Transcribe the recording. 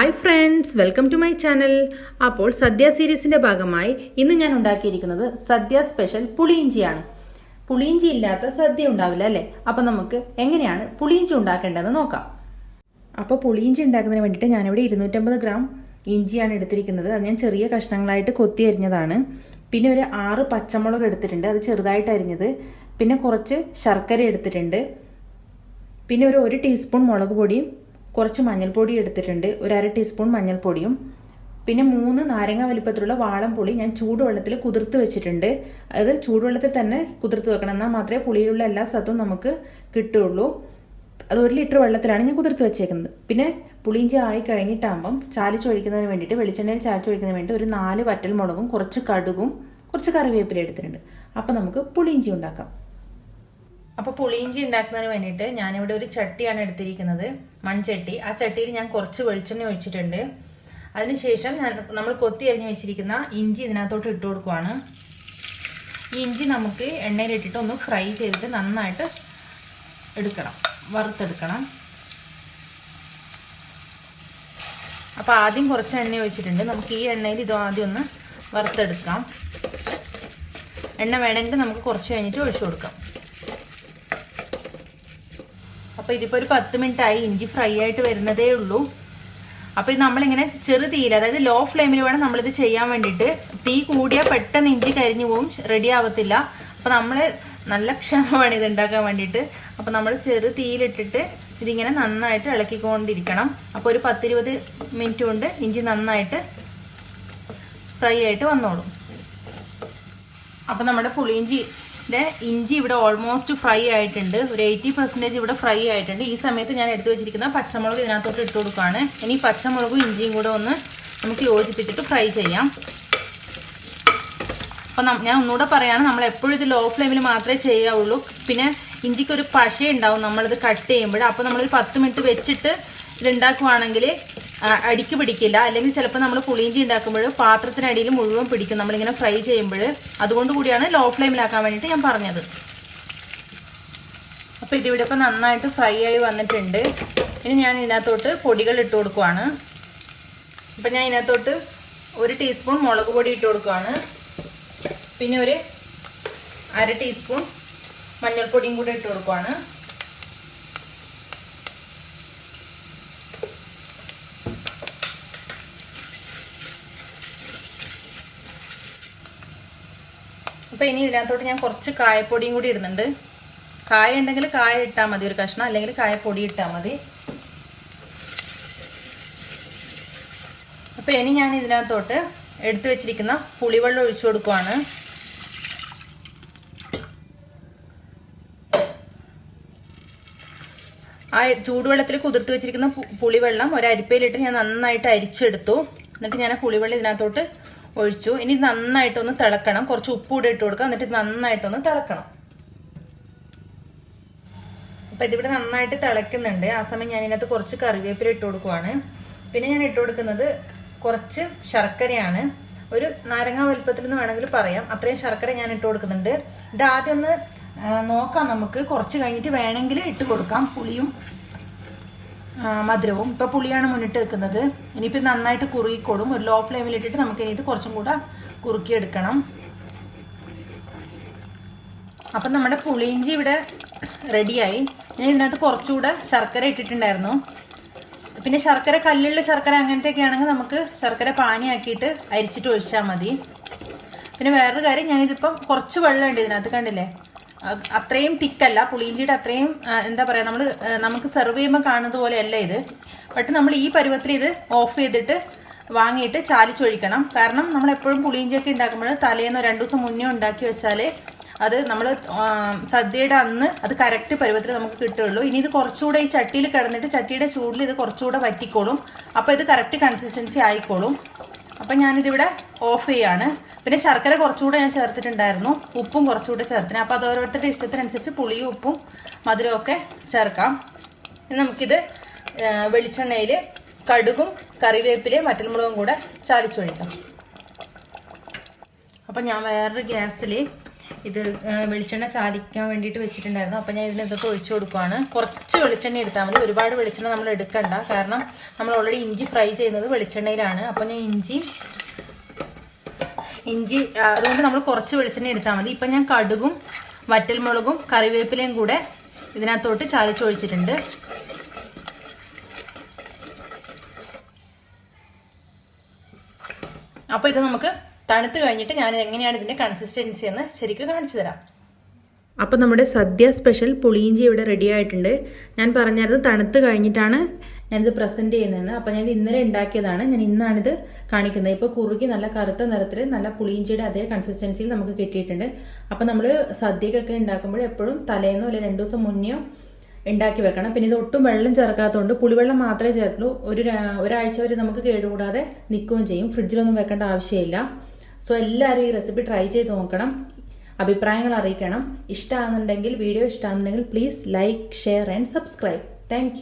Hi friends, welcome to my channel. അപ്പോൾ സദ്യ സീരീസിന്റെ ഭാഗമായി ഇന്ന് ഞാൻ ഉണ്ടാക്കിയിരിക്കുന്നത് സദ്യ സ്പെഷ്യൽ പുളിയിഞ്ചിയാണ്. പുളിയിഞ്ചി ഇല്ലാത്ത സദ്യ ഉണ്ടാവില്ല അല്ലേ? അപ്പൊ നമുക്ക് എങ്ങനെയാണ് പുളിയിഞ്ചി ഉണ്ടാക്കേണ്ടതെന്ന് നോക്കാം. അപ്പോൾ പുളിയിഞ്ചി ഉണ്ടാക്കുന്നതിന് വേണ്ടിയിട്ട് ഞാനിവിടെ 250 ഗ്രാം ഇഞ്ചിയാണ് എടുത്തിരിക്കുന്നത്. അത് ഞാൻ ചെറിയ കഷ്ണങ്ങളായിട്ട് കൊത്തി അരിഞ്ഞതാണ്. പിന്നെ ഒരു 6 പച്ചമുളക് എടുത്തിട്ടുണ്ട്, അത് ചെറുതായിട്ട് അരിഞ്ഞത്. പിന്നെ കുറച്ച് ശർക്കര എടുത്തിട്ടുണ്ട്. പിന്നെ ഒരു 1 ടീസ്പൂൺ മുളക് പൊടിയും കുറച്ച് മഞ്ഞൾപ്പൊടി എടുത്തിട്ടുണ്ട്, ഒരു 1/2 ടീസ്പൂൺ മഞ്ഞൾപ്പൊടിയും. പിന്നെ 3 നാരങ്ങ വലിപ്പത്തിലുള്ള വാളംപുളി ഞാൻ ചൂടുവെള്ളത്തിൽ കുതിർത്ത് വെച്ചിട്ടുണ്ട്. അത് ചൂടുവെള്ളത്തിൽ തന്നെ കുതിർത്ത് വെക്കണം, എന്നാൽ മാത്രമേ പുളിയിലുള്ള എല്ലാ സത്തും നമുക്ക് കിട്ടുള്ളൂ. അത് 1 ലിറ്റർ വെള്ളത്തിലാണ് ഞാൻ കുതിർത്ത് വെച്ചേക്കുന്നത്. പിന്നെ പുളിയിഞ്ചി ആയി കഴിഞ്ഞിട്ടാകുമ്പം ചാലിച്ചൊഴിക്കുന്നതിന് വേണ്ടിയിട്ട്, വെളിച്ചെണ്ണയിൽ ചാലിച്ചൊഴിക്കുന്നതിന് വേണ്ടി ഒരു 4 വറ്റൽമുളകും കുറച്ച് കടുകും കുറച്ച് കറിവേപ്പില എടുത്തിട്ടുണ്ട്. അപ്പം നമുക്ക് പുളിയിഞ്ചി ഉണ്ടാക്കാം. അപ്പോൾ പുളിയിഞ്ചി ഉണ്ടാക്കുന്നതിന് വേണ്ടിയിട്ട് ഞാനിവിടെ ഒരു ചട്ടിയാണ് എടുത്തിരിക്കുന്നത്, മൺചട്ടി. ആ ചട്ടിയിൽ ഞാൻ കുറച്ച് വെളിച്ചെണ്ണ ഒഴിച്ചിട്ടുണ്ട്. അതിനുശേഷം നമ്മൾ കൊത്തി അരിഞ്ഞ് വെച്ചിരിക്കുന്ന ഇഞ്ചി ഇതിനകത്തോട്ട് ഇട്ട് കൊടുക്കുവാണ്. ഈ ഇഞ്ചി നമുക്ക് എണ്ണയിലിട്ടിട്ട് ഒന്ന് ഫ്രൈ ചെയ്തിട്ട് നന്നായിട്ട് വറുത്തെടുക്കണം. അപ്പോൾ ആദ്യം കുറച്ച് എണ്ണ ഒഴിച്ചിട്ടുണ്ട്. നമുക്ക് ഈ എണ്ണയിൽ ഇത് ആദ്യം ഒന്ന് വറുത്തെടുക്കാം. എണ്ണ വേണമെങ്കിൽ നമുക്ക് കുറച്ച് കഴിഞ്ഞിട്ട് ഒഴിച്ചു കൊടുക്കാം. അപ്പോൾ ഇതിപ്പോൾ ഒരു 10 മിനിറ്റ് ആയി, ഇഞ്ചി ഫ്രൈ ആയിട്ട് വരുന്നതേ ഉള്ളൂ. അപ്പോൾ ഇത് നമ്മളിങ്ങനെ ചെറു തീയിൽ, അതായത് ലോ ഫ്ലെയിമിൽ വേണം നമ്മളിത് ചെയ്യാൻ വേണ്ടിയിട്ട്. തീ കൂടിയാൽ പെട്ടെന്ന് ഇഞ്ചി കരിഞ്ഞു പോവും, റെഡി ആവത്തില്ല. അപ്പോൾ നമ്മൾ നല്ല ക്ഷമമാണ് ഇത് ഉണ്ടാക്കാൻ വേണ്ടിയിട്ട്. അപ്പോൾ നമ്മൾ ചെറു തീയിലിട്ടിട്ട് ഇതിങ്ങനെ നന്നായിട്ട് ഇളക്കിക്കൊണ്ടിരിക്കണം. അപ്പോൾ ഒരു 10-20 മിനിറ്റ് കൊണ്ട് ഇഞ്ചി നന്നായിട്ട് ഫ്രൈ ആയിട്ട് വന്നോളും. അപ്പോൾ നമ്മുടെ ഇഞ്ചി ഇവിടെ ഓൾമോസ്റ്റ് ഫ്രൈ ആയിട്ടുണ്ട്, ഒരു 80% ഇവിടെ ഫ്രൈ ആയിട്ടുണ്ട്. ഈ സമയത്ത് ഞാൻ എടുത്തു വെച്ചിരിക്കുന്ന പച്ചമുളക് ഇതിനകത്തോട്ട് ഇട്ട് കൊടുക്കുകയാണ്. ഇനി പച്ചമുളകും ഇഞ്ചിയും കൂടെ ഒന്ന് നമുക്ക് യോജിപ്പിച്ചിട്ട് ഫ്രൈ ചെയ്യാം. അപ്പം ഞാൻ ഒന്നുകൂടെ പറയാണ്, നമ്മൾ എപ്പോഴും ഇത് ലോ ഫ്ലെയിമിൽ മാത്രമേ ചെയ്യാവുള്ളൂ. പിന്നെ ഇഞ്ചിക്കൊരു പശ ഉണ്ടാവും നമ്മളിത് കട്ട് ചെയ്യുമ്പോൾ. അപ്പോൾ നമ്മളൊരു 10 മിനിറ്റ് വെച്ചിട്ട് ഇത് ഉണ്ടാക്കുവാണെങ്കിൽ അടിക്ക് പിടിക്കില്ല. അല്ലെങ്കിൽ ചിലപ്പോൾ നമ്മൾ പുളിയിഞ്ചി ഉണ്ടാക്കുമ്പോൾ പാത്രത്തിനടിയിൽ മുഴുവൻ പിടിക്കും നമ്മളിങ്ങനെ ഫ്രൈ ചെയ്യുമ്പോൾ. അതുകൊണ്ട് കൂടിയാണ് ലോ ഫ്ലെയിമിലാക്കാൻ വേണ്ടിയിട്ട് ഞാൻ പറഞ്ഞത്. അപ്പോൾ ഇതിവിടെ ഇപ്പോൾ നന്നായിട്ട് ഫ്രൈ ആയി വന്നിട്ടുണ്ട്. ഇനി ഞാൻ ഇതിനകത്തോട്ട് പൊടികൾ ഇട്ട് കൊടുക്കുവാണ്. അപ്പം ഞാൻ ഇതിനകത്തോട്ട് 1 ടീസ്പൂൺ മുളക് പൊടി ഇട്ട് കൊടുക്കുവാണ്. പിന്നെ ഒരു 1/2 ടീസ്പൂൺ മഞ്ഞൾപ്പൊടിയും കൂടി ഇട്ട് കൊടുക്കുവാണ്. അപ്പോൾ ഇനി ഇതിനകത്തോട്ട് ഞാൻ കുറച്ച് കായപ്പൊടിയും കൂടി ഇടുന്നുണ്ട്. കായ ഉണ്ടെങ്കിൽ കായ ഇട്ടാൽ മതി ഒരു കഷ്ണം, അല്ലെങ്കിൽ കായപ്പൊടി ഇട്ടാൽ മതി. അപ്പോൾ ഇനി ഞാൻ ഇതിനകത്തോട്ട് എടുത്തു വെച്ചിരിക്കുന്ന പുളിവെള്ളം ഒഴിച്ചു കൊടുക്കുവാണ്. ആ ചൂടുവെള്ളത്തിൽ കുതിർത്ത് വെച്ചിരിക്കുന്ന പുളിവെള്ളം ഒരു അരിപ്പയിലിട്ട് ഞാൻ നന്നായിട്ട് അരിച്ചെടുത്തു. എന്നിട്ട് ഞാൻ ആ പുളിവെള്ളം ഇതിനകത്തോട്ട് ഒഴിച്ചു. ഇനി നന്നായിട്ടൊന്ന് തിളക്കണം. കുറച്ച് ഉപ്പ് കൂടെ ഇട്ട് കൊടുക്കാം. എന്നിട്ട് നന്നായിട്ടൊന്ന് തിളക്കണം. അപ്പം ഇതിവിടെ നന്നായിട്ട് തിളയ്ക്കുന്നുണ്ട്. ആ സമയം ഞാൻ ഇതിനകത്ത് കുറച്ച് കറിവേപ്പില ഇട്ട് കൊടുക്കുവാണ്. പിന്നെ ഞാൻ ഇട്ട് കൊടുക്കുന്നത് കുറച്ച് ശർക്കരയാണ്. ഒരു നാരങ്ങ വലുപ്പത്തിൽ നിന്ന് വേണമെങ്കിൽ പറയാം, അത്രയും ശർക്കര ഞാൻ ഇട്ട് കൊടുക്കുന്നുണ്ട്. ഇത് ആദ്യം ഒന്ന് നോക്കാം, നമുക്ക് കുറച്ച് കഴിഞ്ഞിട്ട് വേണമെങ്കിൽ ഇട്ട് കൊടുക്കാം പുളിയും മധുരവും. ഇപ്പം പുളിയാണ് മുന്നിട്ട് വെക്കുന്നത്. ഇനിയിപ്പോൾ നന്നായിട്ട് കുറുകിക്കോളും. ഒരു ലോ ഫ്ലെയിമിലിട്ടിട്ട് നമുക്ക് ഇത് കുറച്ചും കൂടെ കുറുക്കിയെടുക്കണം. അപ്പം നമ്മുടെ പുളിയിഞ്ചി ഇവിടെ റെഡിയായി. ഞാൻ ഇതിനകത്ത് കുറച്ചുകൂടെ ശർക്കര ഇട്ടിട്ടുണ്ടായിരുന്നു. പിന്നെ ശർക്കര, കല്ലുള്ള ശർക്കര അങ്ങനത്തെയൊക്കെ ആണെങ്കിൽ നമുക്ക് ശർക്കര പാനിയാക്കിയിട്ട് അരിച്ചിട്ട് ഒഴിച്ചാൽ മതി. പിന്നെ വേറൊരു കാര്യം, ഞാനിതിപ്പം കുറച്ച് വെള്ളമുണ്ട് ഇതിനകത്ത്, കണ്ടില്ലേ? അത്രയും തിക്കല്ല, പുളിയിഞ്ചിയുടെ അത്രയും എന്താ പറയുക, നമുക്ക് സെർവ് ചെയ്യുമ്പോൾ കാണുന്നത് പോലെയല്ല ഇത്. ബട്ട് നമ്മൾ ഈ പരുവത്തിൽ ഇത് ഓഫ് ചെയ്തിട്ട് വാങ്ങിയിട്ട് ചാലിച്ചൊഴിക്കണം. കാരണം നമ്മൾ എപ്പോഴും പുളിയിഞ്ചിയൊക്കെ ഉണ്ടാക്കുമ്പോൾ തലേന്നോ 2 ദിവസം മുന്നേ ഉണ്ടാക്കി വെച്ചാൽ അത് നമ്മൾ സദ്യയുടെ അന്ന് അത് കറക്റ്റ് പരുവത്തിൽ നമുക്ക് കിട്ടുള്ളൂ. ഇനി ഇത് കുറച്ചുകൂടെ ഈ ചട്ടിയിൽ കിടന്നിട്ട് ചട്ടിയുടെ ചൂടിൽ ഇത് കുറച്ചുകൂടെ വറ്റിക്കോളും. അപ്പോൾ ഇത് കറക്റ്റ് കൺസിസ്റ്റൻസി ആയിക്കോളും. അപ്പം ഞാനിതിവിടെ ഓഫ് ചെയ്യാണ്. പിന്നെ ശർക്കര കുറച്ചുകൂടെ ഞാൻ ചേർത്തിട്ടുണ്ടായിരുന്നു, ഉപ്പും കുറച്ചുകൂടെ ചേർത്തിന്. അപ്പോൾ അത് ഓരോരുത്തരുടെ ഇഷ്ടത്തിനനുസരിച്ച് പുളിയും ഉപ്പും മധുരവും ഒക്കെ ചേർക്കാം. ഇനി നമുക്കിത് വെളിച്ചെണ്ണയിൽ കടുകും കറിവേപ്പിലയും വറ്റൽമുളകും കൂടെ ചാലിച്ചൊഴിക്കാം. അപ്പം ഞാൻ വേറൊരു ഗ്യാസിൽ ഇത് വെളിച്ചെണ്ണ ചാലിക്കാൻ വേണ്ടിയിട്ട് വെച്ചിട്ടുണ്ടായിരുന്നു. അപ്പം ഞാൻ ഇതിനകത്ത് ഒഴിച്ചു കൊടുക്കുകയാണ്. കുറച്ച് വെളിച്ചെണ്ണ എടുത്താൽ മതി, ഒരുപാട് വെളിച്ചെണ്ണ നമ്മൾ എടുക്കണ്ട. കാരണം നമ്മൾ ഓൾറെഡി ഇഞ്ചി ഫ്രൈ ചെയ്യുന്നത് വെളിച്ചെണ്ണയിലാണ്. അപ്പം ഞാൻ ഇഞ്ചി അതുകൊണ്ട് നമ്മൾ കുറച്ച് വെളിച്ചെണ്ണ എടുത്താൽ മതി. ഇപ്പം ഞാൻ കടുകും വറ്റൽമുളകും കറിവേപ്പിലയും കൂടെ ഇതിനകത്തോട്ട് ചാലിച്ചൊഴിച്ചിട്ടുണ്ട്. അപ്പോൾ ഇത് നമുക്ക് തണുത്ത് കഴിഞ്ഞിട്ട് ഞാൻ എങ്ങനെയാണ് ഇതിൻ്റെ കൺസിസ്റ്റൻസി എന്ന് ശരിക്കും കാണിച്ചു തരാം. അപ്പോൾ നമ്മുടെ സദ്യ സ്പെഷ്യൽ പുളിയിഞ്ചി ഇവിടെ റെഡി ആയിട്ടുണ്ട്. ഞാൻ പറഞ്ഞായിരുന്നു തണുത്ത് കഴിഞ്ഞിട്ടാണ് ഞാനിത് പ്രസൻറ്റ് ചെയ്യുന്നതെന്ന്. അപ്പോൾ ഞാനിത് ഇന്നലെ ഉണ്ടാക്കിയതാണ്, ഞാൻ ഇന്നാണിത് കാണിക്കുന്നത്. ഇപ്പോൾ കുറുകി നല്ല കറുത്ത നിറത്തിൽ നല്ല പുളിയിഞ്ചിയുടെ അതേ കൺസിസ്റ്റൻസിയിൽ നമുക്ക് കിട്ടിയിട്ടുണ്ട്. അപ്പോൾ നമ്മൾ സദ്യക്കൊക്കെ ഉണ്ടാക്കുമ്പോൾ എപ്പോഴും തലേന്നോ അല്ലെങ്കിൽ 2 ദിവസം മുന്നെയോ ഉണ്ടാക്കി വെക്കണം. പിന്നെ ഇത് ഒട്ടും വെള്ളം ചേർക്കാത്തതുകൊണ്ട് പുളിവെള്ളം മാത്രമേ ചേർത്തുള്ളൂ. ഒരാഴ്ച വരെ നമുക്ക് കേടുകൂടാതെ നിൽക്കുകയും ചെയ്യും. ഫ്രിഡ്ജിലൊന്നും വെക്കേണ്ട ആവശ്യമില്ല. സോ എല്ലാവരും ഈ റെസിപ്പി ട്രൈ ചെയ്ത് നോക്കണം, അഭിപ്രായങ്ങൾ അറിയിക്കണം. വീഡിയോ ഇഷ്ടമാകുന്നുണ്ടെങ്കിൽ please like, share and subscribe. Thank